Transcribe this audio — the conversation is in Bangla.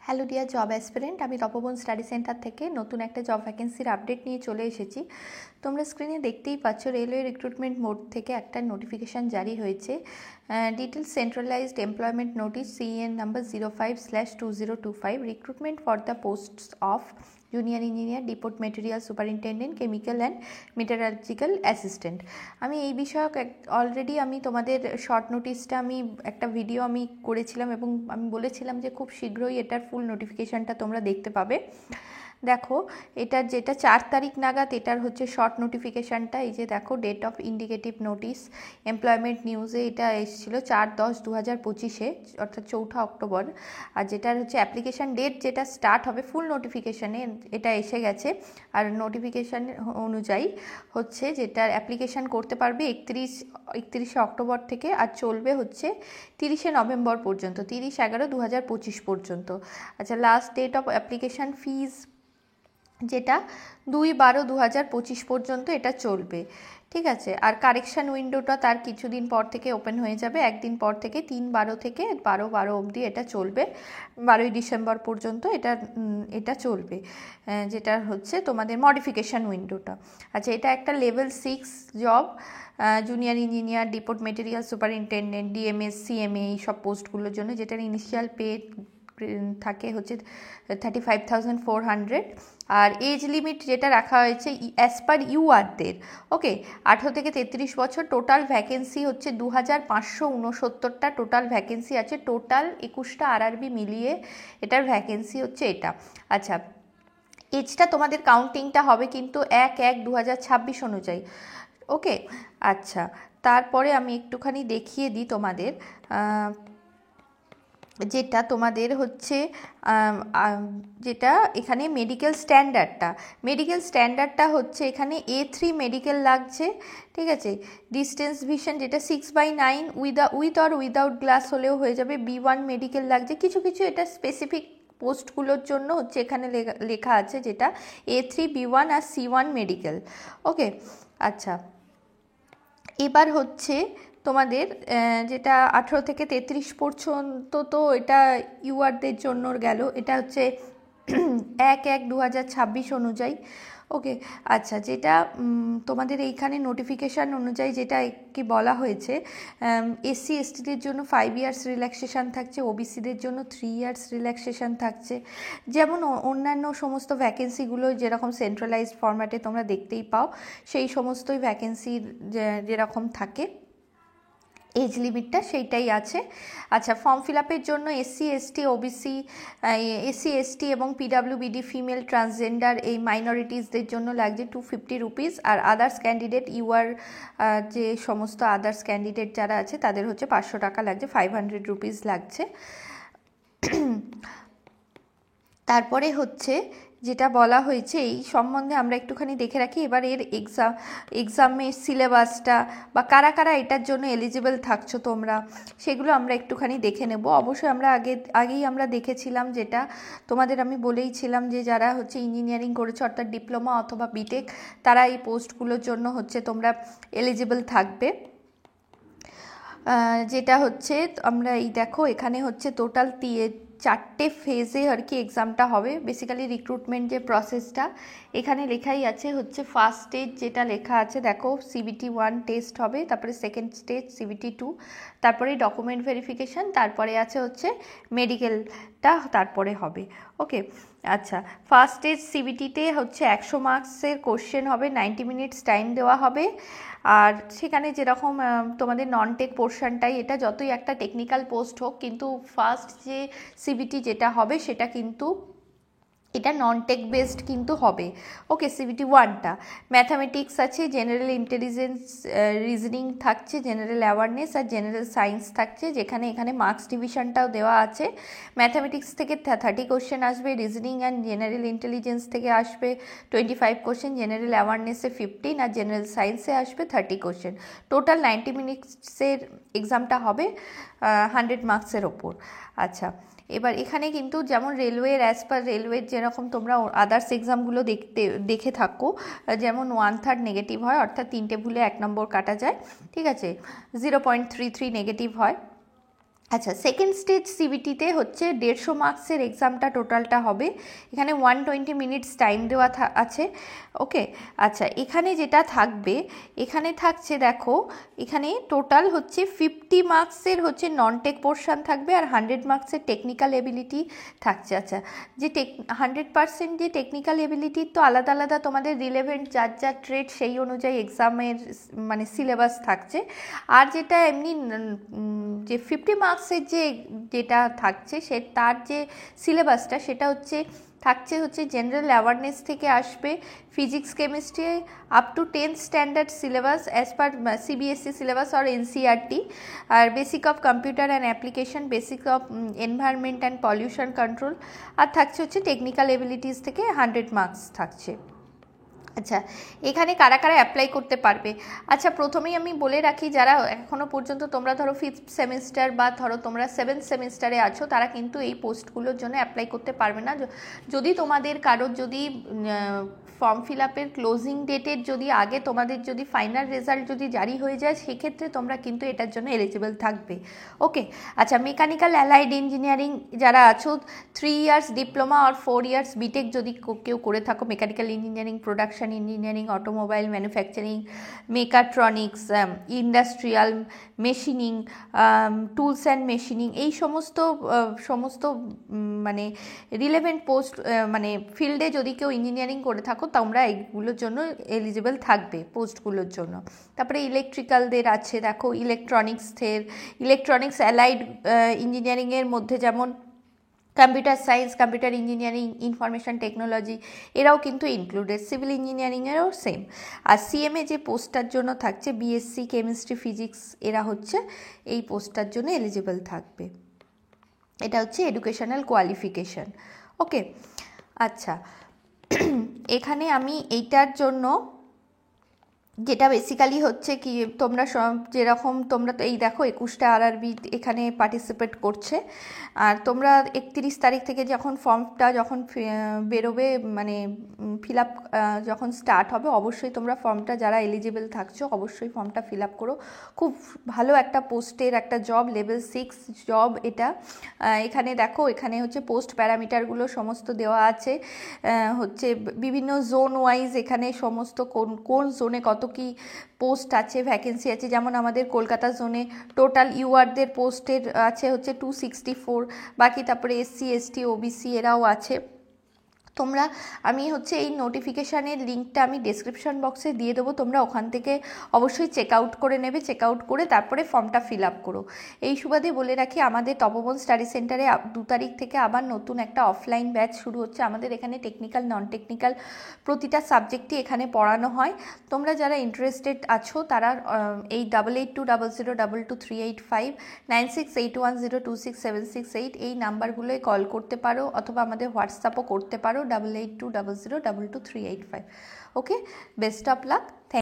হ্যালো ডিয়ার জব অ্যাসপিরেন্ট, আমি তপবন স্টাডি সেন্টার থেকে নতুন একটা জব ভ্যাকেন্সির আপডেট নিয়ে চলে এসেছি। তোমরা স্ক্রিনে দেখতেই পাচ্ছ রেলওয়ে রিক্রুটমেন্ট মোড থেকে একটা নোটিফিকেশান জারি হয়েছে। Detail centralised employment notice CEN number 05/2025 recruitment for the posts of junior engineer, depot material superintendent, chemical and metallurgical assistant. আমি এই বিষয়ক অলরেডি আমি তোমাদের শর্ট নোটিশটা আমি একটা ভিডিও আমি করেছিলাম এবং আমি বলেছিলাম যে খুব শীঘ্রই এটার ফুল নোটিফিকেশানটা তোমরা দেখতে পাবে। দেখো, এটার যেটা 4 তারিখ নাগাদ এটার হচ্ছে শর্ট নোটিফিকেশানটা। এই যে দেখো, date of indicative notice employment নিউজে এটা এসেছিলো 4/10/2025, অর্থাৎ 4 অক্টোবর। আর যেটার হচ্ছে অ্যাপ্লিকেশান ডেট যেটা স্টার্ট হবে ফুল নোটিফিকেশানে এটা এসে গেছে। আর নোটিফিকেশান অনুযায়ী হচ্ছে যেটার অ্যাপ্লিকেশান করতে পারবে 31শে অক্টোবর থেকে, আর চলবে হচ্ছে 30শে নভেম্বর পর্যন্ত, 30/11/2025 পর্যন্ত। আচ্ছা, last date of application fees যেটা 2/12/2025 পর্যন্ত এটা চলবে, ঠিক আছে। আর কারেকশান উইন্ডোটা তার কিছুদিন পর থেকে ওপেন হয়ে যাবে, একদিন পর থেকে 3/12 থেকে 12/12 অবধি এটা চলবে, 12ই ডিসেম্বর পর্যন্ত এটা চলবে, যেটা হচ্ছে তোমাদের মডিফিকেশান উইন্ডোটা। আচ্ছা, এটা একটা level 6 job, junior engineer, depot material superintendent, DMS CMA এই সব পোস্টগুলোর জন্য, যেটার ইনিশিয়াল পে থাকে হচ্ছে 35,400। আর এজ লিমিট যেটা রাখা হয়েছে অ্যাজ পার ইউআরদের, ওকে, 18 থেকে 33 বছর। টোটাল ভ্যাকেন্সি হচ্ছে 2569টা টোটাল ভ্যাকেন্সি আছে। টোটাল 21টা RRB মিলিয়ে এটার ভ্যাকেন্সি হচ্ছে এটা। আচ্ছা, এজটা তোমাদের কাউন্টিংটা হবে কিন্তু 1/1/2026 অনুযায়ী, ওকে। আচ্ছা, তারপরে আমি একটুখানি দেখিয়ে দিই তোমাদের যেটা তোমাদের হচ্ছে যেটা এখানে মেডিকেল স্ট্যান্ডার্ডটা হচ্ছে এখানে A3 মেডিকেল লাগছে, ঠিক আছে। ডিস্টেন্স ভিশন যেটা 6/9 উইথ অর উইদাউট গ্লাস হলেও হয়ে যাবে। B1 মেডিকেল লাগছে। কিছু এটা স্পেসিফিক পোস্টগুলোর জন্য হচ্ছে এখানে লেখা আছে, যেটা A3, B1 আর C1 মেডিকেল, ওকে। আচ্ছা, এবার হচ্ছে তোমাদের যেটা 18 থেকে 33 পর্যন্ত, তো এটা ইউআরদের জন্য গেল, এটা হচ্ছে 1/1/2026 অনুযায়ী, ওকে। আচ্ছা, যেটা তোমাদের এইখানে নোটিফিকেশান অনুযায়ী যেটা কি বলা হয়েছে, SC STদের জন্য 5 ইয়ার্স রিল্যাক্সেশন থাকছে, OBCদের জন্য 3 ইয়ার্স রিল্যাক্সেশন থাকছে। যেমন অন্যান্য সমস্ত ভ্যাকেন্সিগুলো যেরকম সেন্ট্রালাইজড ফরম্যাটে তোমরা দেখতেই পাও, সেই সমস্তই ভ্যাকেন্সির যেরকম থাকে এজ লিমিটটা সেইটাই আছে। আচ্ছা, ফর্ম ফিল আপের জন্য SC ST এবং PWBD ফিমেল ট্রান্সজেন্ডার এই মাইনরিটিসদের জন্য লাগছে 250 রুপিস। আর আদার্স ক্যান্ডিডেট যে সমস্ত আদার্স ক্যান্ডিডেট যারা আছে তাদের হচ্ছে 500 টাকা লাগছে, 500 রুপিস লাগছে। তারপরে হচ্ছে যেটা বলা হয়েছে এই সম্বন্ধে আমরা একটুখানি দেখে রাখি। এবার এর এক্সামের সিলেবাসটা বা কারা এটার জন্য এলিজিবল থাকছো তোমরা, সেগুলো আমরা একটুখানি দেখে নেব। অবশ্যই আমরা আগেই আমরা দেখেছিলাম, যেটা তোমাদের আমি বলেইছিলাম যে যারা হচ্ছে ইঞ্জিনিয়ারিং করেছো অর্থাৎ ডিপ্লোমা অথবা বিটেক, তারা এই পোস্টগুলোর জন্য হচ্ছে তোমরা এলিজিবল থাকবে। যেটা হচ্ছে আমরা এই দেখো, এখানে হচ্ছে টোটাল 4টে ফেজে আর কি এক্সামটা হবে। বেসিক্যালি রিক্রুটমেন্ট যে প্রসেসটা এখানে লেখাই আছে, হচ্ছে ফার্স্ট স্টেজ যেটা লেখা আছে দেখো, CBT 1 টেস্ট হবে, তারপরে সেকেন্ড স্টেজ CBT 2, তারপরে ডকুমেন্ট ভেরিফিকেশান, তারপরে আছে হচ্ছে মেডিকেলটা তারপরে হবে, ওকে। আচ্ছা, ফার্স্ট স্টেজ CBTতে হচ্ছে 100 মার্কসের কোশ্চেন হবে, 90 মিনিটস টাইম দেওয়া হবে। আর সেখানে যেরকম তোমাদের নন টেক পোর্শনটাই, এটা যতই একটা টেকনিক্যাল পোস্ট হোক, কিন্তু ফার্স্ট যে CBT যেটা হবে সেটা কিন্তু এটা নন টেক বেসড কিন্তু হবে, ওকে। CBT 1টা ম্যাথামেটিক্স আছে, জেনারেল ইন্টেলিজেন্স, রিজনিং থাকছে, জেনারেল অ্যাওয়ারনেস আর জেনারেল সায়েন্স থাকছে, যেখানে এখানে মার্কস ডিভিশনটাও দেওয়া আছে। ম্যাথামেটিক্স থেকে 30 কোশ্চেন আসবে, রিজনিং অ্যান্ড জেনারেল ইন্টেলিজেন্স থেকে আসবে 25 কোশ্চেন, জেনারেল অ্যাওয়ারনেসে 15 আর জেনারেল সায়েন্সে আসবে 30 কোশ্চেন। টোটাল 90 মিনিটসের এক্সামটা হবে 100 মার্কসের ওপর। আচ্ছা, এবার এখানে কিন্তু যেমন রেলওয়ের অ্যাজ পার রেলওয়ের যেরকম তোমরা আদার্স এক্সামগুলো দেখে থাকো, যেমন 1/3 নেগেটিভ হয়, অর্থাৎ 3টে ভুলে 1 নম্বর কাটা যায়, ঠিক আছে। 0.33 নেগেটিভ হয়। আচ্ছা, সেকেন্ড স্টেজ সিবিটিতে হচ্ছে 150 মার্কসের এক্সামটা টোটালটা হবে। এখানে 120 মিনিটস টাইম দেওয়া আছে। ওকে, আচ্ছা, এখানে যেটা থাকবে, এখানে থাকছে দেখো, এখানে টোটাল হচ্ছে 50 মার্কসের হচ্ছে নন টেক পোর্শন থাকবে আর 100 মার্কসের টেকনিক্যাল এবিলিটি থাকছে। আচ্ছা, যে 100% যে টেকনিক্যাল এবিলিটির তো আলাদা আলাদা তোমাদের রিলেভেন্ট যার যার ট্রেড সেই অনুযায়ী এক্সামের মানে সিলেবাস থাকছে। আর যেটা এমনি যে 50 মার্কসের যেটা থাকছে তার যে সিলেবাসটা সেটা থাকছে জেনারেল অ্যাওয়ারনেস থেকে আসবে, physics chemistry up to 10th standard syllabus as per CBSE syllabus আর এনসিইআরটি, আর basic of computer and application, basic of environment and pollution control, আর থাকছে টেকনিক্যাল এবিলিটিস থেকে 100 মার্কস থাকছে। আচ্ছা, এখানে কারা কারা অ্যাপ্লাই করতে পারবে? আচ্ছা, প্রথমেই আমি বলে রাখি, যারা এখনও পর্যন্ত তোমরা ধরো 5th সেমিস্টার বা ধরো তোমরা 7th সেমিস্টারে আছো, তারা কিন্তু এই পোস্টগুলোর জন্য অ্যাপ্লাই করতে পারবে না। যদি তোমাদের কারোর যদি ফর্ম ফিল আপের ক্লোজিং ডেটের যদি আগে তোমাদের যদি ফাইনাল রেজাল্ট যদি জারি হয়ে যায়, সেক্ষেত্রে তোমরা কিন্তু এটার জন্য এলিজিবল থাকবে। ওকে, আচ্ছা, মেকানিক্যাল অ্যালাইড ইঞ্জিনিয়ারিং যারা আছো, 3 ইয়ার্স ডিপ্লোমা আর 4 ইয়ার্স বিটেক যদি কেউ করে থাকো, mechanical engineering, production engineering, automobile manufacturing, mechatronics, industrial machining, tools and machining, এই সমস্ত মানে রিলেভেন্ট পোস্ট মানে ফিল্ডে যদি কেউ ইঞ্জিনিয়ারিং করে থাকো, তোমরা এইগুলোর জন্য এলিজিবল থাকবে পোস্টগুলোর জন্য। তারপরে ইলেকট্রিক্যালদের আছে, দেখো ইলেকট্রনিক্স অ্যালাইড ইঞ্জিনিয়ারিংয়ের মধ্যে যেমন computer science, computer engineering, information technology, এরাও কিন্তু ইনক্লুডেড। সিভিল ইঞ্জিনিয়ারিংয়েরও সেম। আর সিএমএ যে পোস্টটার জন্য থাকছে, বিএসসি কেমিস্ট্রি ফিজিক্স, এরা এই পোস্টটার জন্য এলিজিবল থাকবে। এটা এডুকেশনাল কোয়ালিফিকেশন। ওকে, আচ্ছা, এখানে আমি এইটার জন্য যেটা বেসিক্যালি কি, তোমরা যেরকম তোমরা তো এই দেখো 21টা আরআরবি এখানে পার্টিসিপেট করছে, আর তোমরা 31 তারিখ থেকে যখন ফর্মটা বেরোবে, মানে ফিল আপ যখন স্টার্ট হবে, অবশ্যই তোমরা ফর্মটা, যারা এলিজিবল থাকছো, অবশ্যই ফর্মটা ফিল আপ করো। খুব ভালো একটা পোস্টের একটা জব, লেভেল 6 জব এটা। এখানে দেখো, এখানে পোস্ট প্যারামিটারগুলো সমস্ত দেওয়া আছে, বিভিন্ন জোন ওয়াইজ এখানে সমস্ত কোন জোনে কত কি পোস্ট আছে, ভ্যাকেন্সি আছে। যেমন আমাদের কলকাতা জোনে টোটাল ইউআরদের পোস্টের আছে 264, বাকি তারপরে এসসি এসটি ওবিসি এরাও আছে। তোমরা আমি এই নোটিফিকেশানের লিঙ্কটা আমি ডেসক্রিপশন বক্সে দিয়ে দেবো, তোমরা ওখান থেকে অবশ্যই চেক আউট করে নেবে, চেক আউট করে তারপরে ফর্মটা ফিল আপ করো। এই সুবাদে বলে রাখি, আমাদের তপবন স্টাডি সেন্টারে 2 তারিখ থেকে আবার নতুন একটা অফলাইন ব্যাচ শুরু হচ্ছে। আমাদের এখানে টেকনিক্যাল, নন টেকনিক্যাল প্রতিটা সাবজেক্টই এখানে পড়ানো হয়। তোমরা যারা ইন্টারেস্টেড আছো, তারা এই 8820222385, 9681026768 এই নাম্বারগুলোয় কল করতে পারো, অথবা আমাদের হোয়াটসঅ্যাপও করতে পারো 8820022385। ওকে, বেস্ট অফ লাক।